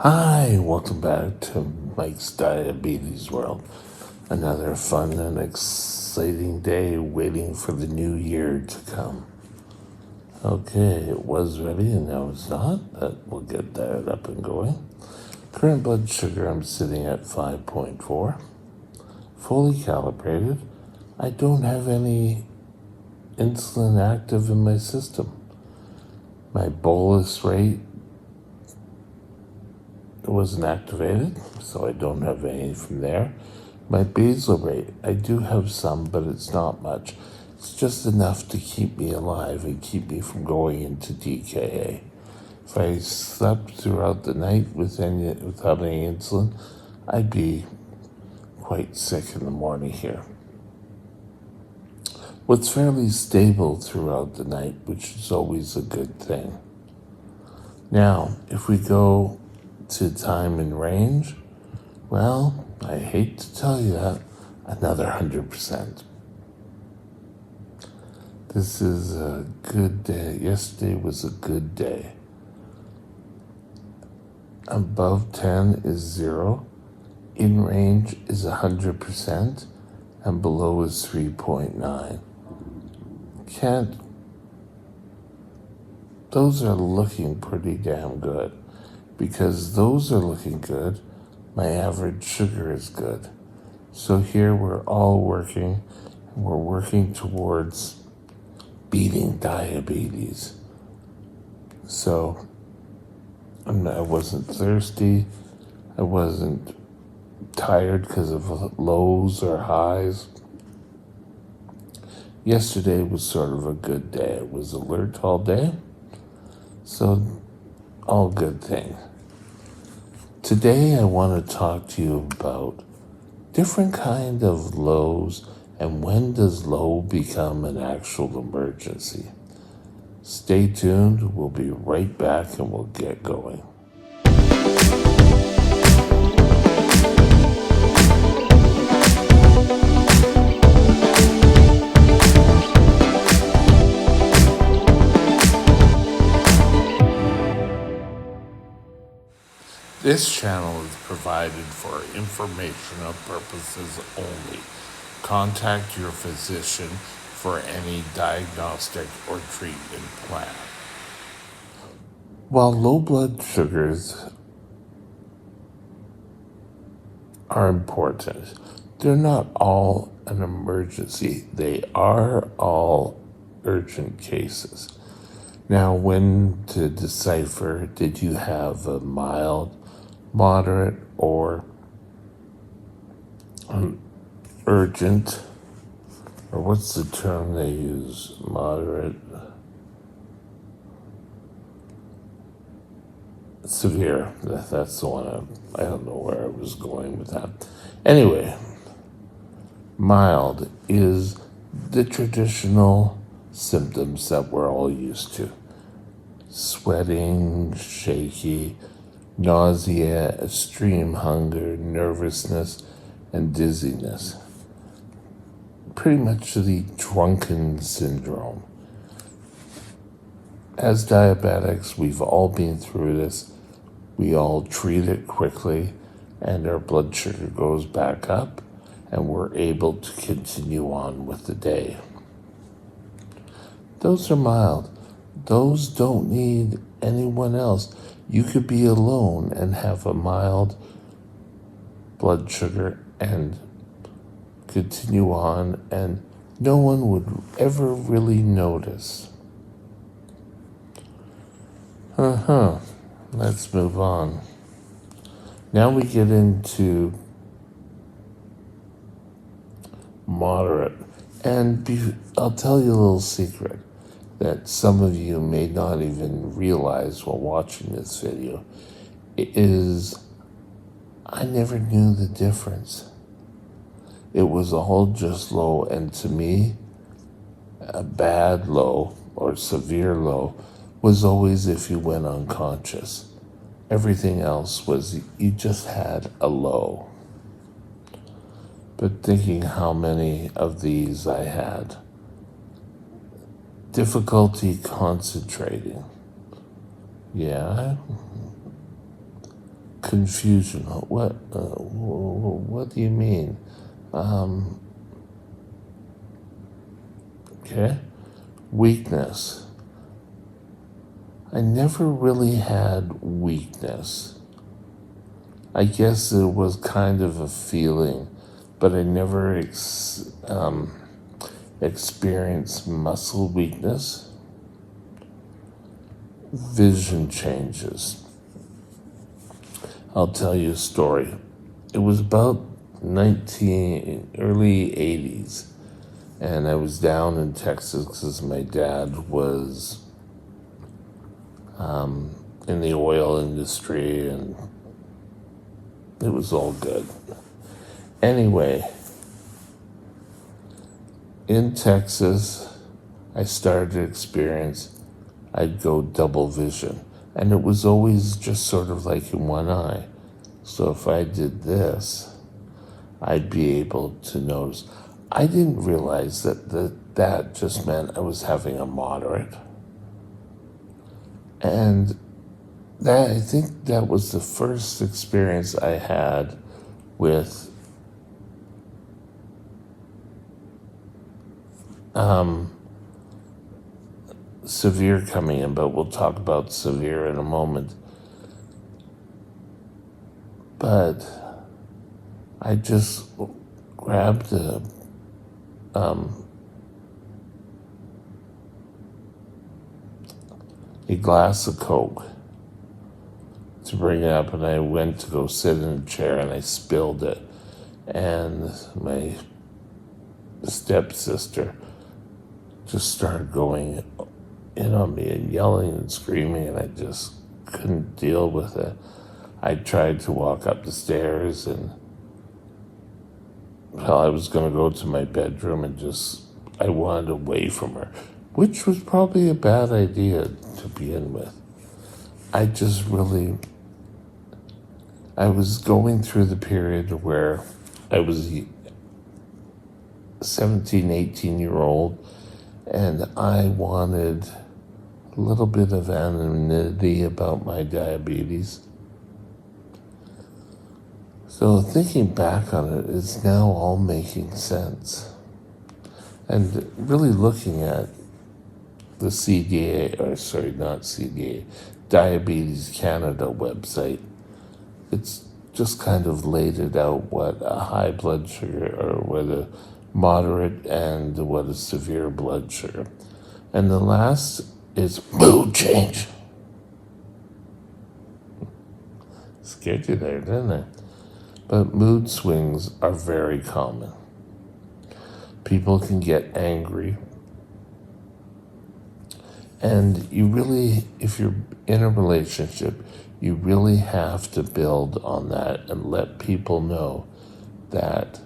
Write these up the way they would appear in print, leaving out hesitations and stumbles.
Hi, welcome back to Mike's Diabetes World. Another fun and exciting day waiting for the new year to come. Okay, it was ready and now it's not, but we'll get that up and going. Current blood sugar, I'm sitting at 5.4, fully calibrated. I don't have any insulin active in my system. My bolus rate wasn't activated, so I don't have any from there. My basal rate, I do have some, but it's not much. It's just enough to keep me alive and keep me from going into DKA. If I slept throughout the night without any insulin, I'd be quite sick in the morning here. What's fairly stable throughout the night, which is always a good thing. Now, if we go to time and range, well, I hate to tell you that, another 100%. This is a good day. Yesterday was a good day. Above 10 is 0, in range is 100%, and below is 3.9. Those are looking pretty damn good. Because those are looking good, my average sugar is good. So here we're all working, and we're working towards beating diabetes. So I wasn't thirsty, I wasn't tired because of lows or highs. Yesterday was sort of a good day. I was alert all day, so all good things. Today I want to talk to you about different kind of lows and when does low become an actual emergency. Stay tuned, we'll be right back and we'll get going. This channel is provided for informational purposes only. Contact your physician for any diagnostic or treatment plan. While low blood sugars are important, they're not all an emergency. They are all urgent cases. Now, when to decipher, did you have a mild, moderate, or urgent, or what's the term they use? Moderate, severe. That's the one. I don't know where I was going with that. Anyway, mild is the traditional symptoms that we're all used to. Sweating, shaky, nausea, extreme hunger, nervousness, and dizziness. Pretty much the drunken syndrome. As diabetics, we've all been through this. We all treat it quickly, and our blood sugar goes back up, and we're able to continue on with the day. Those are mild. Those don't need anyone else. You could be alone and have a mild blood sugar and continue on, and no one would ever really notice. Let's move on. Now we get into moderate. And I'll tell you a little secret that some of you may not even realize while watching this video. I never knew the difference. It was all just low, and to me, a bad low or severe low was always if you went unconscious. Everything else was you just had a low. But thinking how many of these I had. Difficulty concentrating. Yeah. Confusion. What do you mean? Okay. Weakness. I never really had weakness. I guess it was kind of a feeling, but I never experienced muscle weakness. Vision changes. I'll tell you a story. It was about early 80s, and I was down in Texas because my dad was in the oil industry, and it was all good. Anyway, in Texas, I started to experience, I'd go double vision. And it was always just sort of like in one eye. So if I did this, I'd be able to notice. I didn't realize that just meant I was having a moderate. And I think that was the first experience I had with severe coming in, but we'll talk about severe in a moment. But I just grabbed a glass of Coke to bring it up, and I went to go sit in a chair, and I spilled it. And my stepsister just started going in on me and yelling and screaming, and I just couldn't deal with it. I tried to walk up the stairs, and I was going to go to my bedroom, and I wanted away from her, which was probably a bad idea to begin with. I was going through the period where I was 17, 18-year-old, and I wanted a little bit of anonymity about my diabetes. So thinking back on it, it's now all making sense. And really looking at the Diabetes Canada website, it's just kind of laid it out what a high blood sugar, or what a moderate and what a severe blood sugar. And the last is mood change. Scared you there, didn't I? But mood swings are very common. People can get angry. And you really, if you're in a relationship, you really have to build on that and let people know that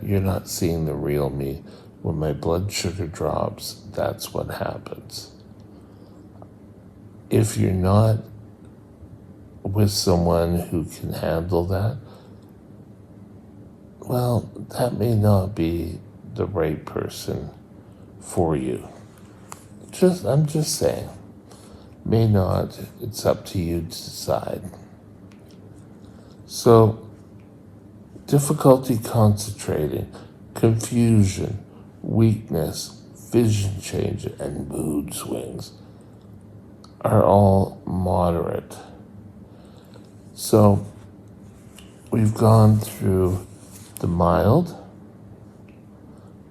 you're not seeing the real me. When my blood sugar drops, that's what happens. If you're not with someone who can handle that, well, that may not be the right person for you. I'm just saying. May not. It's up to you to decide. So, difficulty concentrating, confusion, weakness, vision change, and mood swings are all moderate. So, we've gone through the mild,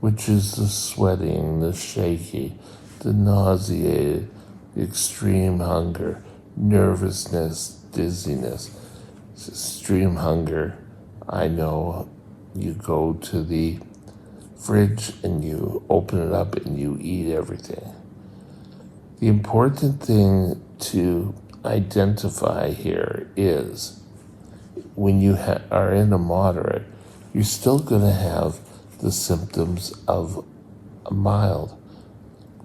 which is the sweating, the shaky, the nauseated, the extreme hunger, nervousness, dizziness. Extreme hunger, I know you go to the fridge and you open it up and you eat everything. The important thing to identify here is when you are in a moderate, you're still going to have the symptoms of a mild.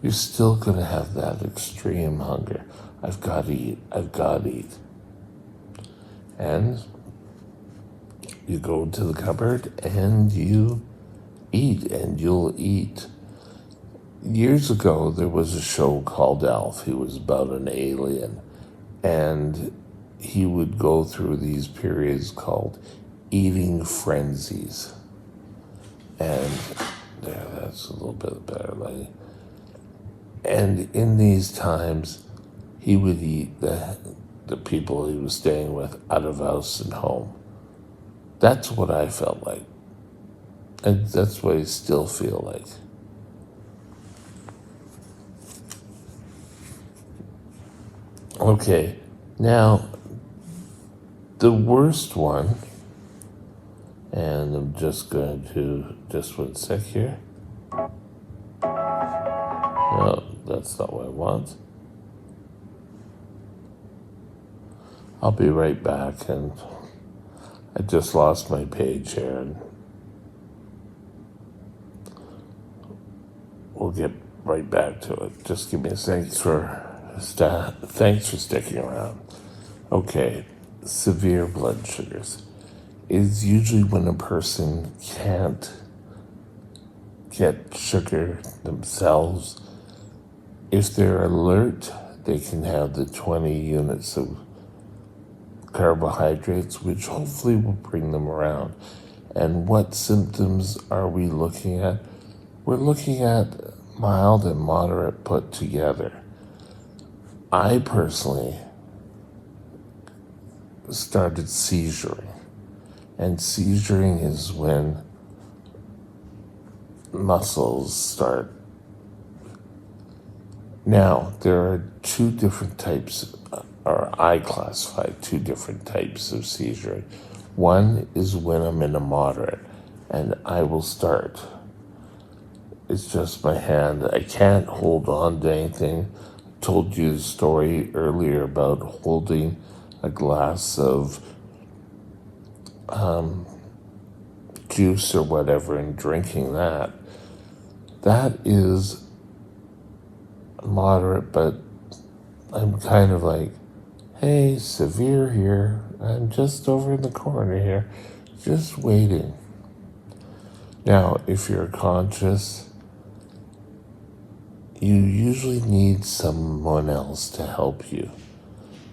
You're still going to have that extreme hunger. I've got to eat. I've got to eat. And you go to the cupboard and you eat, and you'll eat. Years ago, there was a show called Alf. He was about an alien, and he would go through these periods called eating frenzies. And there, that's a little bit better lighting. And in these times, he would eat the people he was staying with out of house and home. That's what I felt like. And that's what I still feel like. Okay, now the worst one, and I'm just going to, just 1 sec here. No, that's not what I want. I'll be right back, and I just lost my page here, and we'll get right back to it. Just give me a thanks for sticking around. Okay, severe blood sugars is usually when a person can't get sugar themselves. If they're alert, they can have the 20 units of carbohydrates, which hopefully will bring them around. And what symptoms are we looking at? We're looking at mild and moderate put together. I personally started seizuring. And seizuring is when muscles start. Now, there are 2 different types, or I classify 2 different types of seizuring. One is when I'm in a moderate, and I will start. It's just my hand. I can't hold on to anything. I told you the story earlier about holding a glass of juice or whatever and drinking that. That is moderate, but I'm kind of like, hey, severe here. I'm just over in the corner here, just waiting. Now, if you're conscious, you usually need someone else to help you.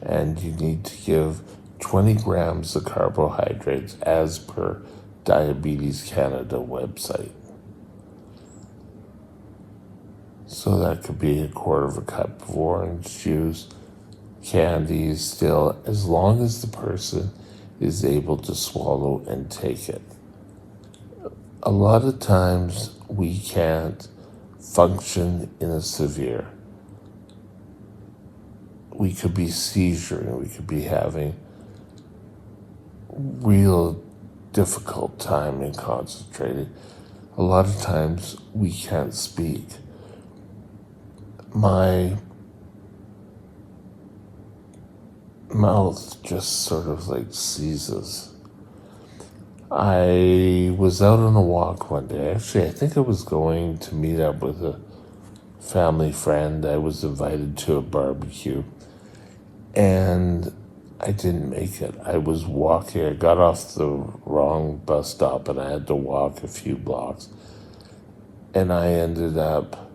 And you need to give 20 grams of carbohydrates as per Diabetes Canada website. So that could be a 1/4 cup of orange juice, candies still, as long as the person is able to swallow and take it. A lot of times we can't function in a severe. We could be seizuring, we could be having real difficult time in concentrating. A lot of times we can't speak. My mouth just sort of like seizes. I was out on a walk one day. Actually, I think I was going to meet up with a family friend. I was invited to a barbecue, and I didn't make it. I was walking. I got off the wrong bus stop, and I had to walk a few blocks, and I ended up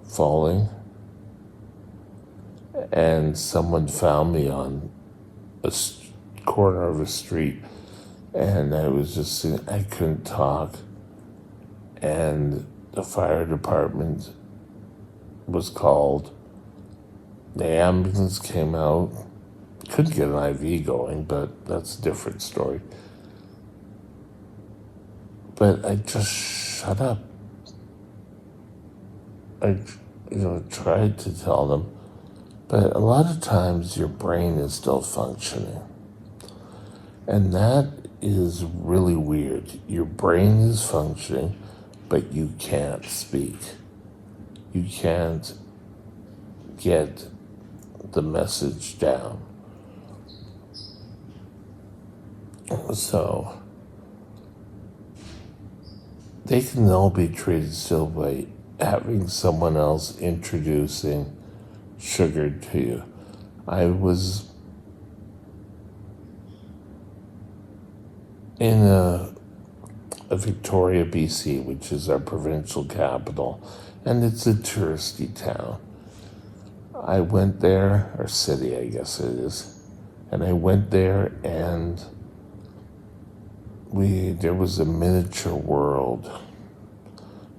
falling, and someone found me on a corner of a street, and I was just sitting, I couldn't talk, and the fire department was called. The ambulance came out. Couldn't get an IV going, but that's a different story. But I just shut up. I tried to tell them, but a lot of times your brain is still functioning. And that is really weird. Your brain is functioning, but you can't speak. You can't get the message down. So they can all be treated still by having someone else introducing sugar to you. I was in a Victoria, BC, which is our provincial capital, and it's a touristy town. I went there, or city, I guess it is, And I went there, and there was a miniature world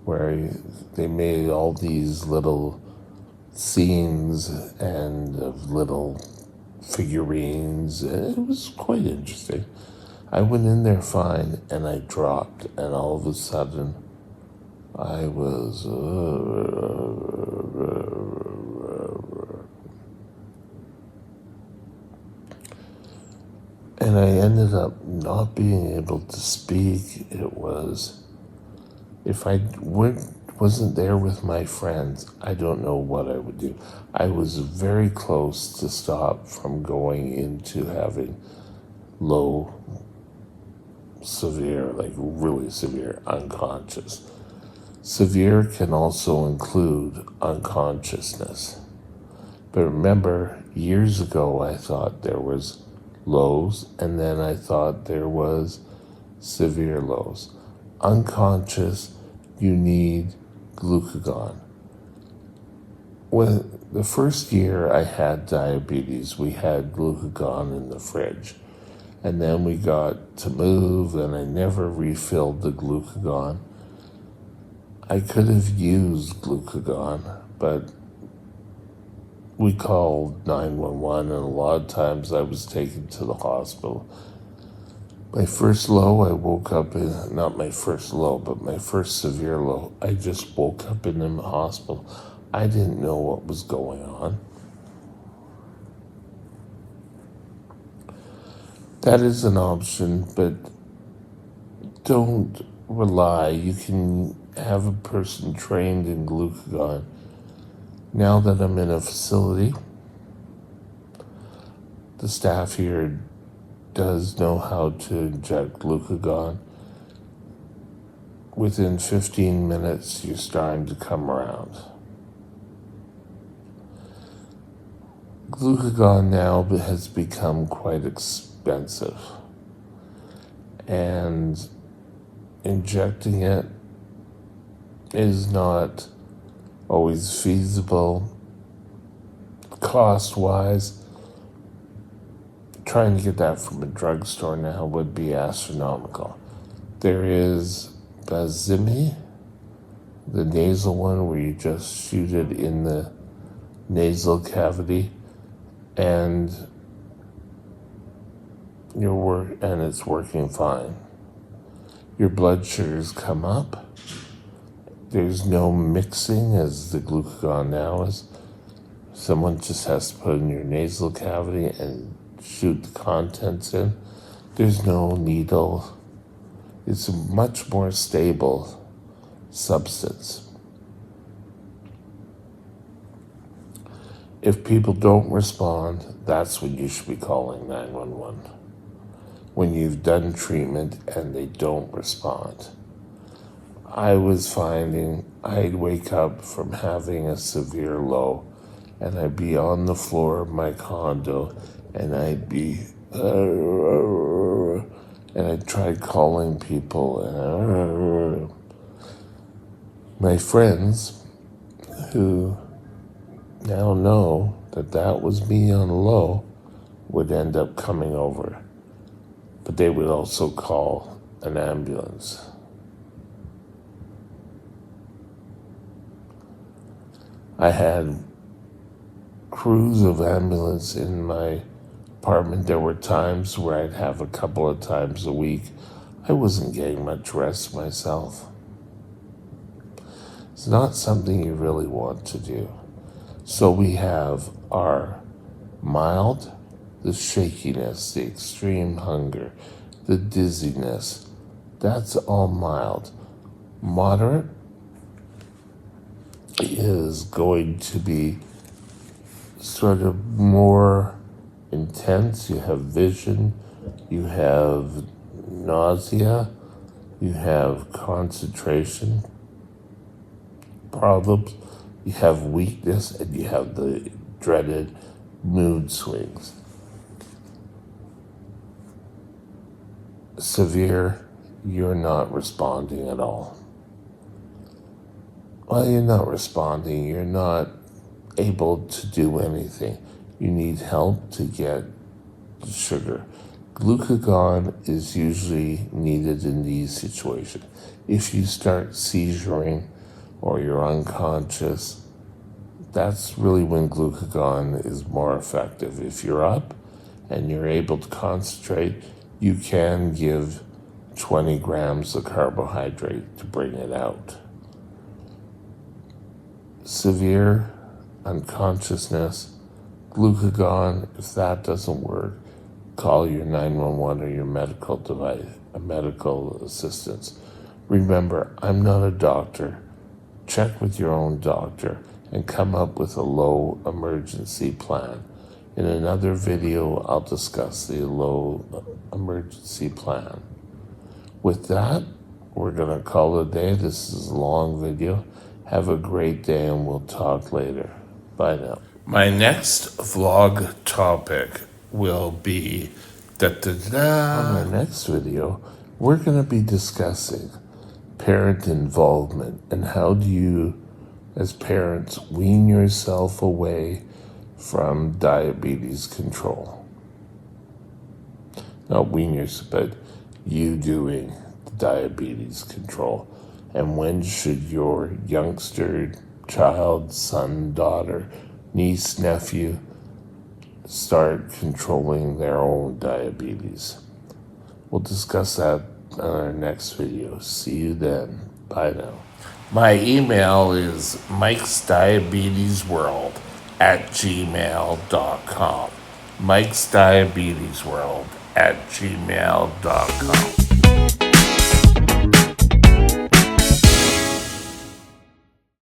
where they made all these little scenes and of little figurines. And it was quite interesting. I went in there fine, and I dropped, and all of a sudden I was and I ended up not being able to speak. It was, if I wasn't there with my friends, I don't know what I would do. I was very close to stop from going into having low, severe, like really severe unconscious. Severe can also include unconsciousness. But remember, years ago I thought there was lows, and then I thought there was severe lows. Unconscious, you need glucagon. When the first year I had diabetes, we had glucagon in the fridge. And then we got to move, and I never refilled the glucagon. I could have used glucagon, but we called 911, and a lot of times I was taken to the hospital. My first low, I woke up in, not my first low, but my first severe low, I just woke up in the hospital. I didn't know what was going on. That is an option, but don't rely. You can have a person trained in glucagon. Now that I'm in a facility, the staff here does know how to inject glucagon. Within 15 minutes, you're starting to come around. Glucagon now has become quite expensive, and injecting it is not always feasible cost-wise. Trying to get that from a drugstore now would be astronomical. There is Bazimi, the nasal one where you just shoot it in the nasal cavity, and it's working fine. Your blood sugars come up. There's no mixing as the glucagon now is. Someone just has to put in your nasal cavity and shoot the contents in. There's no needle. It's a much more stable substance. If people don't respond, that's when you should be calling 911. When you've done treatment and they don't respond. I was finding I'd wake up from having a severe low, and I'd be on the floor of my condo, and I'd be, and I'd try calling people, and my friends who now know that that was me on low would end up coming over, but they would also call an ambulance. I had crews of ambulance in my apartment. There were times where I'd have a couple of times a week. I wasn't getting much rest myself. It's not something you really want to do. So we have our mild, the shakiness, the extreme hunger, the dizziness. That's all mild. Moderate is going to be sort of more intense. You have vision, you have nausea, you have concentration problems, you have weakness, and you have the dreaded mood swings. Severe, you're not responding at all. Well, you're not responding. You're not able to do anything. You need help to get sugar. Glucagon is usually needed in these situations. If you start seizuring or you're unconscious, that's really when glucagon is more effective. If you're up and you're able to concentrate, you can give 20 grams of carbohydrate to bring it out. Severe unconsciousness, glucagon, if that doesn't work, call your 911 or your medical assistance. Remember, I'm not a doctor. Check with your own doctor and come up with a low emergency plan. In another video, I'll discuss the low emergency plan. With that, we're going to call it a day. This is a long video. Have a great day, and we'll talk later. Bye now. My next vlog topic will be on our next video, we're going to be discussing parent involvement and how do you, as parents, wean yourself away from diabetes control. Not wean yourself, but you doing diabetes control. And when should your youngster, child, son, daughter, niece, nephew start controlling their own diabetes? We'll discuss that on our next video. See you then. Bye now. My email is mikesdiabetesworld@gmail.com. mikesdiabetesworld@gmail.com.